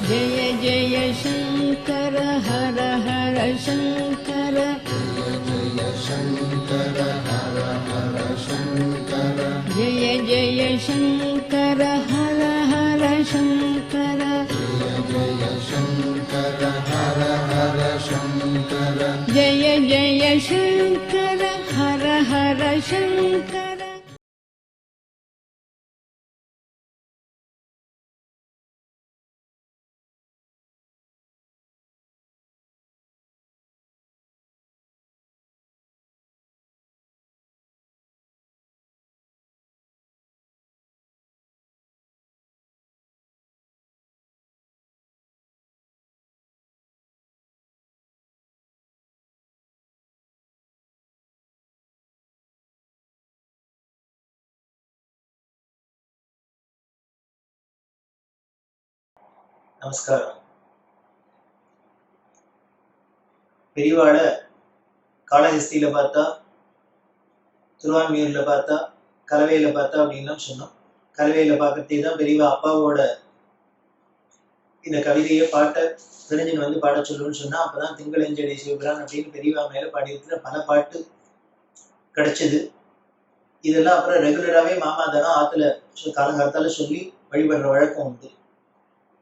जय जय शंकर हर हर शंकर जय शंकर हर हर शंकर जय जय शंकर हर हर शंकर जय शंकर हर हर शंकर जय जय शंकर हर हर शंकर நமஸ்காரம். பெரியவாள காளஹஸ்தியில பார்த்தா, திருவான்மியூர்ல பார்த்தா, கலவையில பார்த்தா அப்படின்லாம் சொன்னோம். கலவையில பார்க்கறதே தான் பெரியவா அப்பாவோட இந்த கவிதையை பாட்டை தெரிஞ்சுன்னு வந்து பாட சொல்லுன்னு சொன்னா, அப்பதான் திங்களஞ்செடி சிவபிரான் அப்படின்னு பெரியவா மேல பாடியிருக்கிற பல பாட்டு கிடைச்சது. இதெல்லாம் அப்புறம் ரெகுலராகவே மாமா தானே ஆத்துல காலங்காலத்தால சொல்லி வழிபடுற வழக்கம் உண்டு.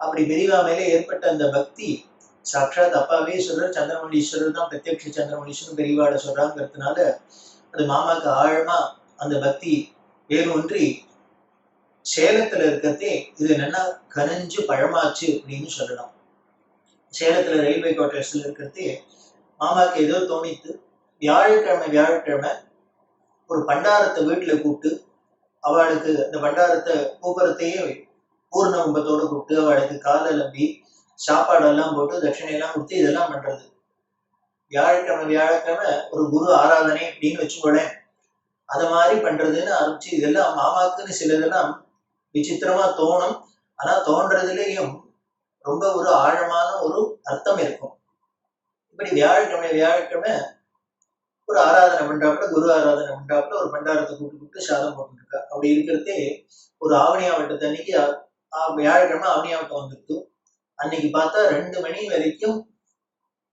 அப்படி பெரியவா மேலே ஏற்பட்ட அந்த பக்தி சாட்சாத் அப்பாவே சொல்ற சந்திரமௌலீஸ்வரர் தான் பிரத்யக்ஷ சந்திரமௌலீஸ்வரர் பெரியவாட சொல்றாங்கிறதுனால அது மாமாக்கு ஆழமா அந்த பக்தி வேரூன்றி சேலத்துல இருக்கிறதே இது என்னன்னா கனிஞ்சு பழமாச்சு அப்படின்னு சொல்லலாம். சேலத்துல ரயில்வே குவார்டர்ஸ்ல இருக்கிறதே மாமாக்கு ஏதோ தோணித்து வியாழக்கிழமை ஒரு பண்டாரத்தை வீட்டுல கூப்பிட்டு அவளுக்கு அந்த பண்டாரத்தை கூப்பிடத்தையே பூர்ண கும்பத்தோடு கூப்பிட்டு அவளுக்கு காலை நம்பி சாப்பாடெல்லாம் போட்டு தட்சிணையெல்லாம் கொடுத்து இதெல்லாம் பண்றது. வியாழக்கிழமை ஒரு குரு ஆராதனை அப்படின்னு வச்சுக்கோளேன். அத மாதிரி பண்றதுன்னு ஆரம்பிச்சு இதெல்லாம் மாமாக்குன்னு சிலதெல்லாம் விசித்திரமா தோணும். ஆனா தோன்றதுலயும் ரொம்ப ஒரு ஆழமான ஒரு அர்த்தம் இருக்கும். இப்படி வியாழக்கிழமை ஒரு ஆராதனை பண்றாப்புல, குரு ஆராதனை பண்றாப்புல ஒரு பண்டாரத்தை கூப்பிட்டு சாதம் போட்டு இருக்கா. அப்படி இருக்கிறதே ஒரு ஆவணியாவட்டத்து அன்னைக்கு வியாழக்கிழமை ஆவணியாவட்டம் வந்துருக்கு. அன்னைக்கு பார்த்தா 2 மணி வரைக்கும்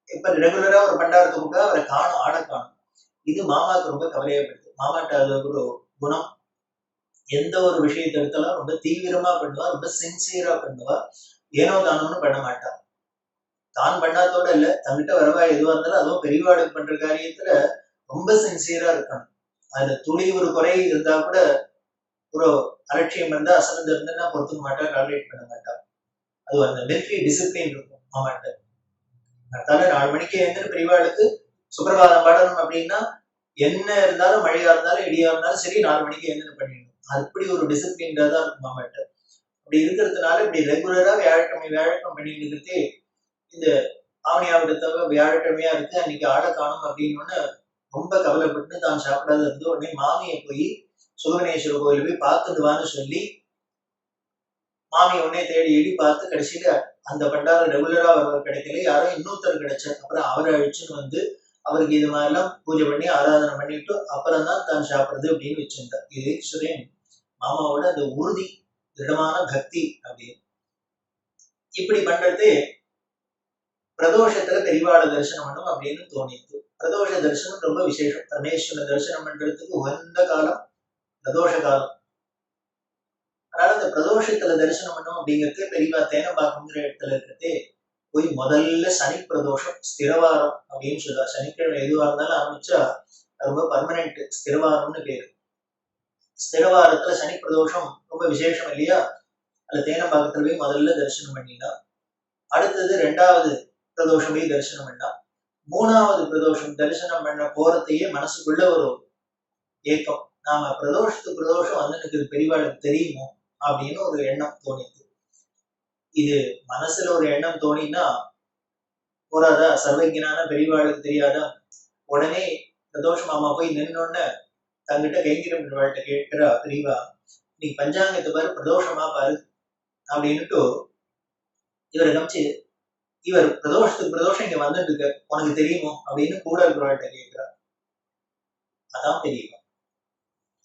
இப்ப ரெகுலரா ஒரு பண்டாரத்தை கூப்பிட்டா அவரை காணும், ஆட காணும். இது மாமாவுக்கு ரொம்ப கவலையப்படுது. மாமாட்ட அது ஒரு குணம். எந்த ஒரு விஷயத்தை எடுத்தாலும் ரொம்ப தீவிரமா பண்ணுவா, ரொம்ப சின்சியரா பண்ணுவா. ஏனோ தானோன்னு பண்ண மாட்டா. தான் பண்ணாதோட இல்ல, தங்கிட்ட வரவா எதுவா இருந்தாலும் அதுவும் பெரியவாளுக்கு பண்ற காரியத்துல ரொம்ப சின்சியரா இருக்கணும். அதுல துளி ஒரு குறை இருந்தா கூட, ஒரு அலட்சியம் இருந்தா, அசனந்தம் இருந்தா பொறுத்துக்க மாட்டா, டாலரேட் பண்ண மாட்டா. அது அந்த மிலிட்டரி டிசிப்ளின் இருக்கும் மாமாட்ட. அதனால 4 மணிக்கு எழுந்து பெரியவாளுக்கு சுப்பிரபாதம் பாடணும் அப்படின்னா என்ன இருந்தாலும், மழையா இருந்தாலும், இடியா இருந்தாலும் சரி 4 மணிக்கு எழுந்து பண்ணிடணும். அப்படி ஒரு டிசிப்ளின்டா தான் இருக்கும் மாமாட்ட. அப்படி இருக்கிறதுனால இப்படி ரெகுலரா வியாழக்கிழமை பண்ணிட்டு இருக்கிறதே இந்த ஆவணியாவட்டத்தவ வியாழக்கிழமையா இருக்கு, அன்னைக்கு ஆட காணும் அப்படின்னு ரொம்ப கவலைப்பட்டு தான் சாப்பிடாத இருந்து உடனே மாமியை போய் சுகவனேஸ்வரர் கோயில போய் பார்த்துடுவான்னு சொல்லி மாமி உடனே தேடி பார்த்து கடைசியில அந்த பண்டாரம் ரெகுலரா வரவர் கிடைக்கல, யாரோ இன்னொருத்தர் கிடைச்சார். அப்புறம் அவரை அழிச்சுன்னு வந்து அவருக்கு இது மாதிரிலாம் பூஜை பண்ணி ஆராதனை பண்ணிட்டு அப்புறம் தான் தான் சாப்பிடுறது அப்படின்னு வச்சிருந்தார். இது ஈஸ்வரன் மாமாவோட அந்த உறுதி, திடமான பக்தி அப்படின்னு. இப்படி பண்றது பிரதோஷத்துல பெரியவாள தரிசனம் பண்ணும் அப்படின்னு தோணித்து. பிரதோஷ தரிசனம் ரொம்ப விசேஷம். பரமேஸ்வரன் தரிசனம் பண்றதுக்கு உகந்த காலம் பிரதோஷ காலம். அதனால இந்த பிரதோஷத்துல தரிசனம் பண்ணும் அப்படிங்கிறது பெரியவா தேனம்பாக்கம்ங்கிற இடத்துல இருக்கிறதே போய் முதல்ல சனி பிரதோஷம் ஸ்திரவாரம் அப்படின்னு சொல்லுவா. சனிக்கிழமை எதுவா இருந்தாலும் ஆரம்பிச்சா ரொம்ப பர்மனன்ட் ஸ்திரவாரம்னு பேரு. ஸ்திரவாரத்துல சனி பிரதோஷம் ரொம்ப விசேஷம் இல்லையா? அதுல தேனம்பாக்கத்துல போய் முதல்ல தரிசனம் பண்ணினா, அடுத்தது 2வது பிரதோஷம் போய் தரிசனம் பண்ணா, 3வது பிரதோஷம் தரிசனம் பண்ண போறதையே மனசுக்குள்ள ஒரு ஏக்கம். நாம பிரதோஷம் வந்து எனக்கு பெரியவாளுக்கு தெரியுமோ அப்படின்னு ஒரு எண்ணம் தோணிது. இது மனசுல ஒரு எண்ணம் தோணினா போறாதா? சர்வஜனான பெரியவாளுக்கு தெரியாதா? உடனே பிரதோஷ மாமா போய் நின்னோன்னு தங்கிட்ட கைங்கிரம் வாழ்கிட்ட கேட்கிறா பெரியவா, நீ பஞ்சாங்கத்தை பாரு, பிரதோஷமா பாரு அப்படின்னுட்டு இவரை கமிச்சு, இவர் பிரதோஷம் இங்க வந்துட்டு இருக்க, உனக்கு தெரியுமோ அப்படின்னு கூட இருக்கிறவள்கிட்ட கேட்கிறா. அதான் பெரியவா.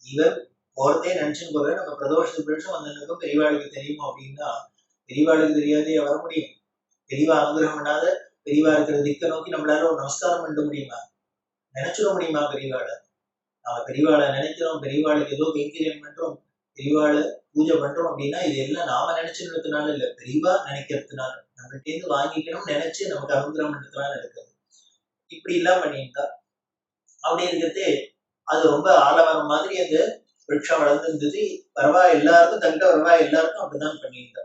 இவர் போறதே நினைச்சுன்னு போற, நம்ம பிரதோஷத்துக்கு வந்துருக்கோம், பெரியவாளுக்கு தெரியுமோ அப்படின்னா பெரியவாளுக்கு தெரியாதே வர முடியும். பெரியவா அனுகிரகம் பண்ணாத பெரியவா இருக்கிற திக்க நோக்கி நம்மளால ஒரு நமஸ்காரம் பண்ண முடியுமா? நினைச்சிட முடியுமா பெரியவாளை? நாம பெரியவாளை நினைக்கிறோம், பெரியவாளுக்கு ஏதோ கைங்கரியம் பண்றோம், பெரியவாளை பூஜை பண்றோம் அப்படின்னா இது எல்லாம் நாம நினைச்சுன்றதுனால இல்ல, பெரியவா நினைக்கிறதுனால, நம்மள்ட்ட இருந்து வாங்கிக்கணும் நினைச்சு நமக்கு அனுகிரகம் பண்றதுனால நடக்குது. இப்படி எல்லாம் பண்ணியிருந்தா அப்படி இருக்கிறதே அது ரொம்ப ஆலமரம் மாதிரி அந்த விருட்சம் வளர்ந்துருந்தது. வரவா எல்லாருக்கும் தங்கிட்ட வரவா எல்லாருக்கும் அப்படிதான் பண்ணியிருந்தா.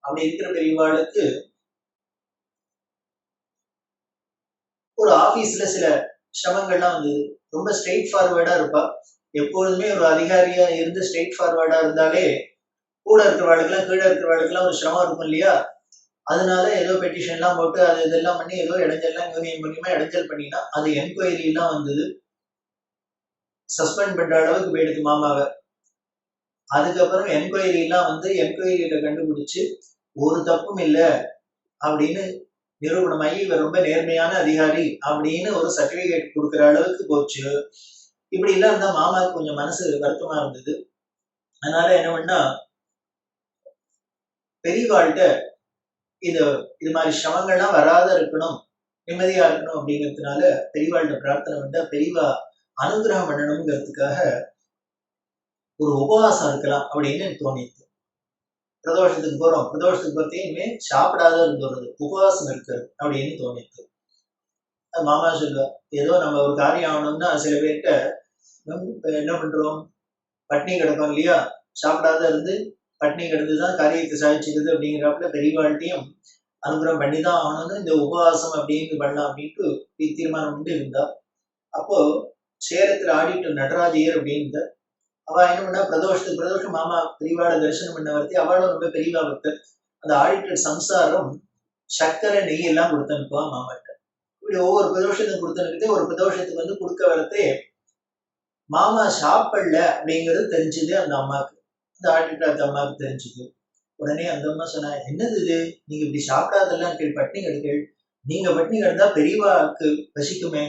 அப்படி இருக்கிற பெரியவாளுக்கு ஒரு ஆபீஸ்ல சில சிரமங்கள்லாம் வந்தது. ரொம்ப ஸ்ட்ரெயிட் ஃபார்வர்டா இருப்பா. எப்பொழுதுமே ஒரு அதிகாரியா இருந்து ஸ்ட்ரெயிட் ஃபார்வர்டா இருந்தாலே கூட இருக்கிறவாளுக்கெல்லாம் கீழே இருக்கிறவாளுக்கெல்லாம் ஒரு சிரமம் இருக்கும் இல்லையா? அதனால ஏதோ பெட்டிஷன்லாம் போட்டு அது இதெல்லாம் பண்ணி ஏதோ இடைஞ்சல்லாம் யூனியன் மூலியமா இடைஞ்சல் பண்ணினா அது என்கொயரி எல்லாம் வந்தது. சஸ்பெண்ட் பண்ற அளவுக்கு போயிடுது மாமாவை. அதுக்கப்புறம் என்கொயரி எல்லாம் வந்து என்கொயரியில கண்டுபிடிச்சு ஒரு தப்பும் இல்லை அப்படின்னு நிரூபணமாகி இவர் ரொம்ப நேர்மையான அதிகாரி அப்படின்னு ஒரு சர்டிபிகேட் கொடுக்குற அளவுக்கு போச்சு. இப்படி எல்லாம் இருந்தா மாமாவுக்கு கொஞ்சம் மனசு வருத்தமா இருந்தது. அதனால என்ன பண்ணா பெரியவாள்கிட்ட இது மாதிரி சிரமங்கள்லாம் வராத இருக்கணும், நிம்மதியா இருக்கணும் அப்படிங்கிறதுனால பெரியவாள்கிட்ட பிரார்த்தனை பண்ணா பெரியவா அனுகிரகம் பண்ணணுங்கிறதுக்காக ஒரு உபவாசம் இருக்கலாம் அப்படின்னு எனக்கு தோணிட்டு. பிரதோஷத்துக்கு போறோம், பிரதோஷத்துக்கு போறதையுமே சாப்பிடாத இருந்துடுறது, உபவாசம் இருக்கிறது அப்படின்னு தோணிட்டு. அது மாமா சொல்லுவா, ஏதோ நம்ம ஒரு காரியம் ஆகணும்னா சில பேர்கிட்ட என்ன பண்றோம், பட்னி கிடக்கும் இல்லையா, சாப்பிடாத இருந்து பட்னி கிடந்துதான் காரியத்தை சாதிச்சுக்குது அப்படிங்கிறப்ப பெரியவாழ்கிட்டையும் அனுகிரகம் பண்ணிதான் ஆகணும்னு இந்த உபவாசம் அப்படின்னு பண்ணலாம் அப்படின்ட்டு தீர்மானம் பண்ணி இருந்தா. அப்போ சேலத்துல ஆடிட்டர் நடராஜையர் அப்படின்னு அவ என்ன பண்ணா பிரதோஷம் மாமா பெரியவாளை தரிசனம் பண்ண வரத்தி அவளும் ரொம்ப பெரியவா பக்தர். அந்த ஆடிட்டர் சம்சாரம் சர்க்கரை நெய் எல்லாம் கொடுத்து அனுப்புவா மாமாட்ட. இப்படி ஒவ்வொரு பிரதோஷத்துக்கும் கொடுத்து அனுப்பிட்டு ஒரு பிரதோஷத்துக்கு வந்து கொடுக்க வரத்தே மாமா சாப்பிடல அப்படிங்கிறது தெரிஞ்சுது அந்த அம்மாவுக்கு. அந்த ஆடிட்டர் அந்த அம்மாவுக்கு தெரிஞ்சுது. உடனே அந்த அம்மா சொன்னா, என்னது இது, நீங்க இப்படி சாப்பிடாதெல்லாம் கேள், பட்னி கிடக்கு, நீங்க பட்னி கிடந்தா பெரியவாக்கு பசிக்குமே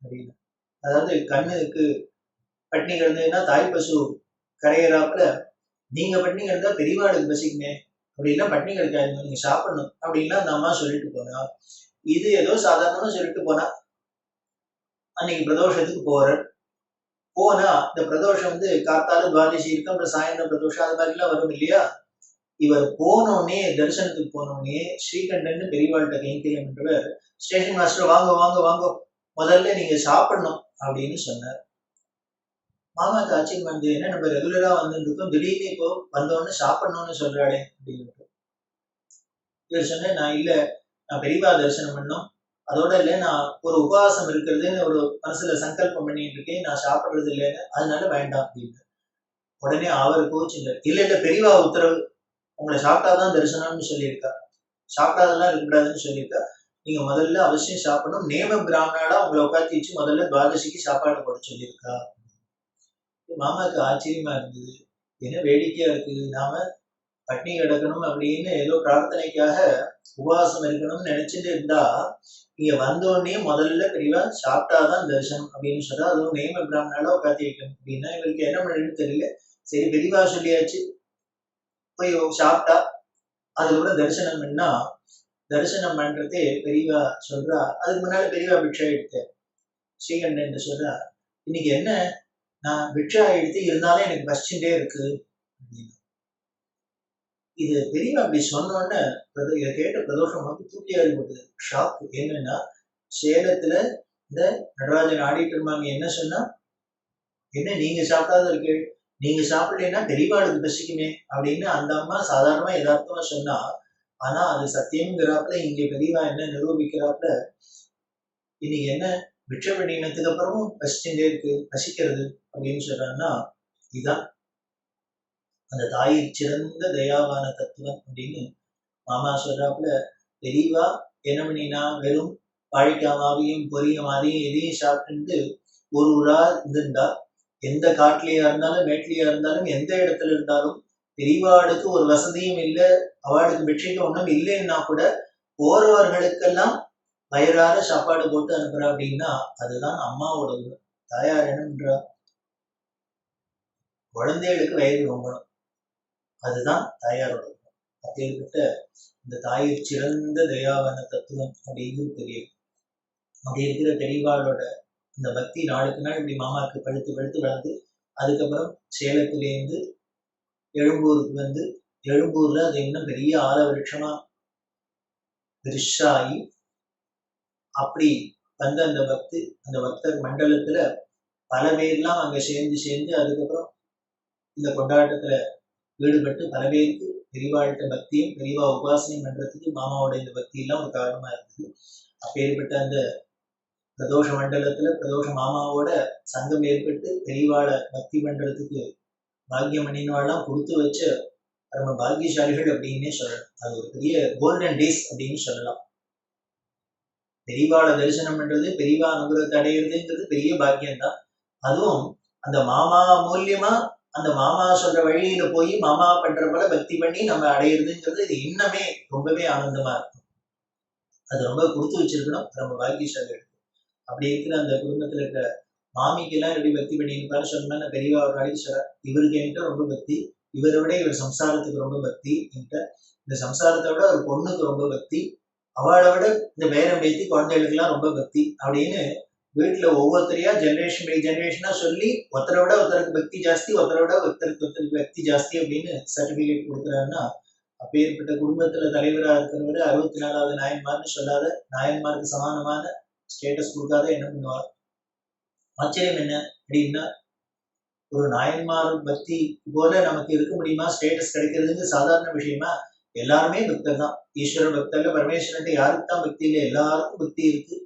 அப்படின்னு. அதாவது கண்ணுக்கு பட்னி கிடந்ததுன்னா தாய் பசு கரையிறாப்புல நீங்க பட்னி கிடந்தா பெரியவாளுக்கு பசிக்குமே, அப்படின்னா பட்னி கிடக்காது, நீங்க சாப்பிடணும் அப்படின்னா அந்த அம்மா சொல்லிட்டு போனா. இது ஏதோ சாதாரணமா சொல்லிட்டு போனா. அன்னைக்கு பிரதோஷத்துக்கு போனா இந்த பிரதோஷம் வந்து காத்தால துவாதசி இருக்கு, அப்புறம் சாயந்தரம் பிரதோஷம் அது மாதிரி எல்லாம் வரும் இல்லையா. இவர் போனோடனே தரிசனத்துக்கு போனோடனே ஸ்ரீகண்டன் பெரியவாள்கிட்ட கைங்கரியம் பண்றவர் ஸ்டேஷன் மாஸ்டர் வாங்க வாங்க வாங்க, முதல்ல நீங்க சாப்பிடணும் அப்படின்னு சொன்னார். மாமாக்கு ஆச்சரியம் வந்து, என்ன நம்ம ரெகுலரா வந்துட்டு இருக்கோம், திடீர்னு இப்போ வந்தோடனே சாப்பிடணும்னு சொல்றாளே அப்படின்னு. இவர் சொன்னேன், நான் இல்ல, நான் பெரியவா தரிசனம் பண்ணோம், அதோட இல்லை நான் ஒரு உபவாசம் இருக்கிறதுன்னு ஒரு மனசுல சங்கல்பம் பண்ணிட்டு இருக்கேன், நான் சாப்பிடுறது இல்லைன்னு, அதனால வேண்டாம் அப்படின்னு. உடனே அவர் கோச்சுங்க, இல்ல இல்ல பெரியவா உத்தரவு, உங்களை சாப்பிட்டாதான் தரிசனம்னு சொல்லியிருக்கா, சாப்பிடாதெல்லாம் இருக்கக்கூடாதுன்னு சொல்லியிருக்கா, நீங்க முதல்ல அவசியம் சாப்பிடணும், நேம பிராமணாலா உங்களை உட்காந்து வச்சு முதல்ல துவாதசிக்கு சாப்பாடு போட சொல்லியிருக்கா. மாமாவுக்கு ஆச்சரியமா இருந்தது, என்ன வேடிக்கையா இருக்கு, நாம பட்னி கிடக்கணும் அப்படின்னு ஏதோ பிரார்த்தனைக்காக உபவாசம் இருக்கணும்னு நினைச்சிட்டு இருந்தா இங்க வந்தோடனே முதல்ல பெரியவா சாப்பிட்டாதான் தரிசனம் அப்படின்னு சொல்றா, அதுவும் நேம பிராமணால உட்காந்து வைக்கணும் அப்படின்னா இவருக்கு என்ன பண்ணுன்னு தெரியல. சரி பெரியவா சொல்லியாச்சு, போய் சாப்பிட்டா அதுக்கப்புறம் தரிசனம் பண்ணா. தரிசனம் பண்றதே பெரியவா சொல்றா, அதுக்கு முன்னால பெரியவா பிக்ஷா எடுத்த ஸ்ரீகண்டன் சொல்றா, இன்னைக்கு என்ன நான் பிக்ஷா எடுத்து இருந்தாலும் எனக்கு பசிச்சுட்டே இருக்கு அப்படின்னு. இது பெரியவா அப்படி சொன்னோன்னு இதை கேட்ட பிரதோஷம் வந்து தூக்கி அறிவுறது ஷாக். என்னன்னா சேலத்துல இந்த நடராஜன் ஆடிட்டர் மாமி என்ன சொன்னா, என்ன நீங்க சாப்பிடாத இருக்கு, நீங்க சாப்பிடலைன்னா பெரியவாளுக்கு பசிக்குமே அப்படின்னு அந்த அம்மா சாதாரணமா யதார்த்தமா சொன்னா. ஆனா அது சத்தியம்ங்கிறாப்புல இங்க பெரியவா என்ன நிரூபிக்கிறாப்புல, இன்னைக்கு என்ன பிக்ஷ பண்ணினதுக்கு அப்புறமும் பசிச்சுட்டே இருக்கு, பசிக்கிறது அப்படின்னு சொல்றாங்கன்னா இதுதான் அந்த தாயின் சிறந்த தயாவான தத்துவம் அப்படின்னு மாமா சொல்றாப்புல. பெரியவா என்ன பண்ணினா வெறும் வாழைக்காய் மாவையும் பொரியும் அதையும் எதையும் சாப்பிட்டு ஒரு ஊரா இருந்திருந்தா, எந்த காட்டுலயா இருந்தாலும் மேட்லயா இருந்தாலும் எந்த இடத்துல இருந்தாலும் பெரியவாளுக்கு ஒரு வசதியும் இல்லை, அவளுக்கு பிக்ஷைக்கு ஒன்றும் இல்லைன்னா கூட போறவர்களுக்கெல்லாம் வயிறார சாப்பாடு போட்டு அனுப்புறா அப்படின்னா அதுதான் அம்மாவோட குணம். தாயார் என்ன பண்றா, குழந்தைகளுக்கு வயிறு ரொம்பணும், அதுதான் தாயாரோட குணம். அப்பேற்பட்ட இந்த தாயிற் சிறந்த தயாவன தத்துவம் அப்படிங்கிறது தெரியும். அப்படி இருக்கிற பெரியவாளோட இந்த பக்தி நாளுக்கு நாள் இப்படி மாமாவுக்கு பழுத்து பழுத்து வளர்ந்து அதுக்கப்புறம் சேலத்திலேருந்து எழும்பூருக்கு வந்து எழும்பூர்ல அது இன்னும் பெரிய ஆல விருட்சமா பெருசாகி அப்படி வந்த அந்த பக்தர் மண்டலத்துல பல பேர்லாம் அங்க சேர்ந்து அதுக்கப்புறம் இந்த கொண்டாட்டத்துல ஈடுபட்டு பல பேருக்கு பெரியவாழ்கிட்ட பக்தியும் பெரியவா உபாசனையும் பண்றதுக்கு மாமாவோட இந்த பக்தி எல்லாம் ஒரு காரணமா இருக்குது. அப்பேற்பட்ட அந்த பிரதோஷ மண்டலத்துல பிரதோஷ மாமாவோட சங்கம் ஏற்பட்டு பெரியவாளை பக்தி பண்றதுக்கு பாக்கியம் பண்ணினவாள்லாம் கொடுத்து வச்ச நம்ம பாக்கியசாலிகள் அப்படின்னே சொல்லலாம். அது ஒரு பெரிய கோல்டன் டேஸ் அப்படின்னு சொல்லலாம். பெரியவாளை தரிசனம் பண்றது பெரியவா அனுகிரகத்தை அடையிறதுங்கிறது பெரிய பாக்கியம்தான். அதுவும் அந்த மாமா மூலியமா அந்த மாமா சொல்ற வழியில போய் மாமா பண்ற போல பக்தி பண்ணி நம்ம அடையிறதுங்கிறது இது இன்னமே ரொம்பவே ஆனந்தமா இருக்கும். அது ரொம்ப கொடுத்து வச்சிருக்கணும் நம்ம பாக்கியசாலிகள். அப்படி இருக்கிற அந்த குடும்பத்துல இருக்கிற மாமிக்கு எல்லாம் எப்படி பக்தி பண்ணியிருப்பாரு சொன்னா நான் பெரியவா ஒரு நாளைக்கு சொல்றேன், இவருக்கு என்கிட்ட ரொம்ப பக்தி, இவரை விட இவர் சம்சாரத்துக்கு ரொம்ப பக்தி, என்கிட்ட இந்த சம்சாரத்தை விட ஒரு பொண்ணுக்கு ரொம்ப பக்தி, அவளை விட இந்த பேரம் பேத்தி குழந்தைகளுக்கு எல்லாம் ரொம்ப பக்தி அப்படின்னு வீட்டுல ஒவ்வொருத்தரையா ஜெனரேஷன் பை ஜெனரேஷனா சொல்லி ஒருத்தரை விட ஒருத்தருக்கு பக்தி ஜாஸ்தி, ஒருத்தரை விட ஒருத்தருக்கு பக்தி ஜாஸ்தி அப்படின்னு சர்டிபிகேட் கொடுக்குறாருன்னா அப்பேற்பட்ட குடும்பத்துல தலைவரா இருக்கிறவரு 64வது நாயன்மார்னு சொல்லாத, நாயன்மாருக்கு சமானமான ஸ்டேட்டஸ் கொடுக்காத என்ன பண்ணுவார்? ஆச்சரியம் என்ன அப்படின்னா, ஒரு நாயன்மார் பக்தி போல நமக்கு இருக்க முடியுமா? ஸ்டேட்டஸ் கிடைக்கிறதுக்கு சாதாரண விஷயமா? எல்லாருமே பக்தர் தான். ஈஸ்வர பக்தர்ல பரமேஸ்வரன் யாருக்கு தான் பக்தி இல்லை? எல்லாருக்கும் பக்தி இருக்கு.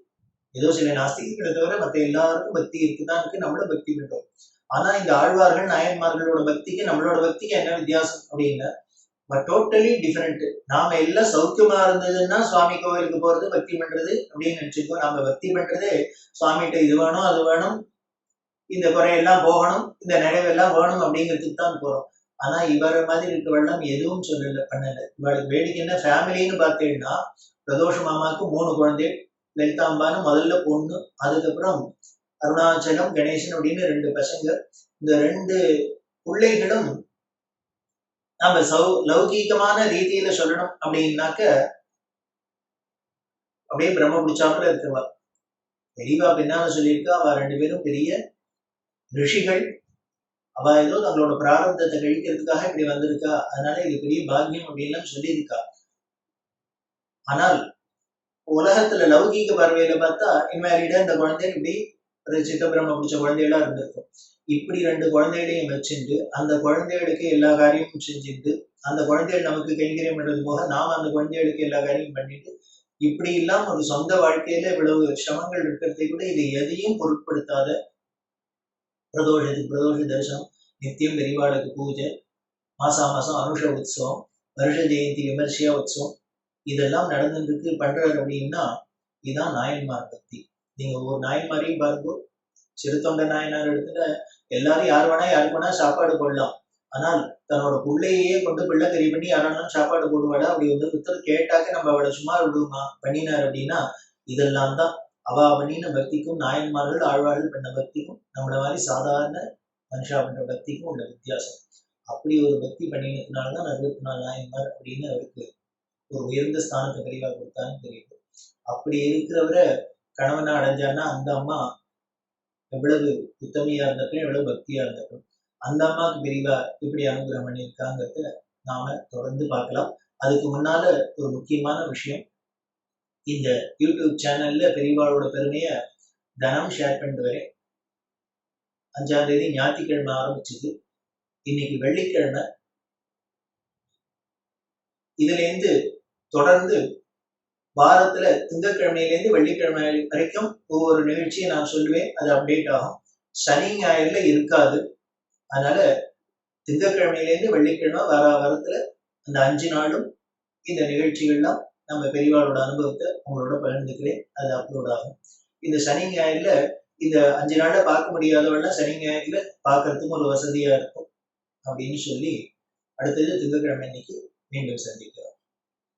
ஏதோ சில நாஸ்திகளை தவிர மற்ற எல்லாருக்கும் பக்தி இருக்குதான் இருக்கு. நம்மளும் பக்தி பண்றோம். ஆனா இந்த ஆழ்வார்கள் நாயன்மார்களோட பக்திக்கு நம்மளோட பக்திக்கு என்ன வித்தியாசம் அப்படின்னா டோட்டலி டிஃபரெண்ட். நாம எல்லாம் சௌக்கியமா இருந்ததுன்னா சுவாமி கோவிலுக்கு போறது பக்தி பண்றது அப்படின்னு நினைச்சிருக்கோம். நாம பக்தி பண்றதே சுவாமிகிட்ட இது வேணும் அது வேணும், இந்த குறையெல்லாம் போகணும், இந்த நிறைவெல்லாம் வேணும் அப்படிங்கிறதுக்கு தான் போறோம். ஆனா இவரை மாதிரி இருக்கவெல்லாம் எதுவும் பண்ணல. இவளுக்கு வேடிக்கை என்ன ஃபேமிலின்னு பார்த்தீங்கன்னா பிரதோஷ மாமாவுக்கு 3 குழந்தை, லலிதாம்பான்னு முதல்ல பொண்ணு, அதுக்கப்புறம் அருணாச்சலம் கணேசன் அப்படின்னு 2 பசங்க. இந்த 2 பிள்ளைகளும் நாம லௌகீகமான ரீதியில சொல்லணும் அப்படின்னாக்க அப்படியே பிரம்ம பிடிச்சாப்புல இருக்கிறவா. பெரியவா பின்னால சொல்லியிருக்கா அவ 2 பேரும் பெரிய ரிஷிகள், அவ ஏதோ தங்களோட பிராரப்தத்தை கழிக்கிறதுக்காக இப்படி வந்திருக்கா, அதனால இது பெரிய பாக்கியம் அப்படின்லாம் சொல்லியிருக்கா. ஆனால் உலகத்துல லௌகீக பார்வையில பார்த்தா இன்மேரிடா இந்த குழந்தை இப்படி ஒரு சித்த பிரம்ம பிடிச்ச குழந்தைகளா இருந்திருக்கும். இப்படி 2 குழந்தைகளையும் வச்சுட்டு அந்த குழந்தைகளுக்கு எல்லா காரியமும் செஞ்சுட்டு அந்த குழந்தைகள் நமக்கு கைங்கரியம் பண்றது போக நாம அந்த குழந்தைகளுக்கு எல்லா காரியமும் பண்ணிட்டு இப்படி இல்லாம ஒரு சொந்த வாழ்க்கையில இவ்வளவு சிரமங்கள் இருக்கிறதை கூட இது எதையும் பொருட்படுத்தாத பிரதோஷ தரிசனம், நித்தியம் பெரியவாளுக்கு பூஜை, மாசம் அனுஷ உற்சவம், வருஷ ஜெயந்தி விமர்சையா உற்சவம் இதெல்லாம் நடந்துருக்கு பண்றாரு அப்படின்னா இதுதான் நாயன்மார் பக்தி. நீங்க ஒரு நாயன்மாரையும் பாருங்க, சிறுத்தொண்ட நாயனார் எடுத்துட்ட எல்லாரும் யாருக்கு வேணா சாப்பாடு போடலாம். ஆனால் தன்னோட பிள்ளையே கொண்டு பிள்ளை கறி பண்ணி யாராலும் சாப்பாடு போடுவாடா? அப்படி வந்து புத்தர் கேட்டாக்க நம்ம அவளை சும்மா விடுவோமா பண்ணினார் அப்படின்னா இதெல்லாம் தான் அவ பண்ணின பக்திக்கும் நாயன்மார்கள் ஆழ்வார்கள் பண்ண பக்திக்கும் நம்மள மாதிரி சாதாரண மனுஷா பண்ற பக்திக்கும் உள்ள வித்தியாசம். அப்படி ஒரு பக்தி பண்ணினதுனாலதான் 64 நாயன்மார் அப்படின்னு அவருக்கு ஒரு உயர்ந்த ஸ்தானத்தை பெரியவா கொடுத்தான்னு தெரியுது. அப்படி இருக்கிறவரை கணவனா அடைஞ்சான்னா அந்த அம்மா எவ்வளவு உத்தமையா இருந்தப்ப எவ்வளவு பக்தியா இருந்தப்ப அந்த அம்மாவுக்கு பெரியவா எப்படி அனுகிரகம் பண்ணியிருக்காங்கிறத நாம தொடர்ந்து பார்க்கலாம். அதுக்கு முன்னால ஒரு முக்கியமான விஷயம், இந்த யூடியூப் சேனல்ல பெரியவாளோட பெருமையை தினம் ஷேர் பண்ணிட்டு வரேன். 5ஆம் தேதி ஞாயிற்றுக்கிழமை ஆரம்பிச்சது, இன்னைக்கு வெள்ளிக்கிழமை. இதுல இருந்து தொடர்ந்து வாரத்துல திங்கட்கிழமையிலேருந்து வெள்ளிக்கிழமை வரைக்கும் ஒவ்வொரு நிகழ்ச்சியை நான் சொல்லுவேன், அது அப்டேட் ஆகும். சனி ஞாயிறுல இருக்காது. அதனால திங்கட்கிழமையிலேருந்து வெள்ளிக்கிழமை வாரத்துல அந்த 5 நாளும் இந்த நிகழ்ச்சிகள்லாம் நம்ம பெரியவாளோட அனுபவத்தை உங்களோட பகிர்ந்துக்கிறேன், அது அப்லோட் ஆகும். இந்த சனி ஞாயிறுல இந்த 5 நாள்ல பார்க்க முடியாதவெல்லாம் சனி ஞாயிறுல பார்க்கறதுக்கும் ஒரு வசதியா இருக்கும் அப்படின்னு சொல்லி அடுத்தது திங்கட்கிழமை இன்னைக்கு மீண்டும் சந்திக்கிறோம்.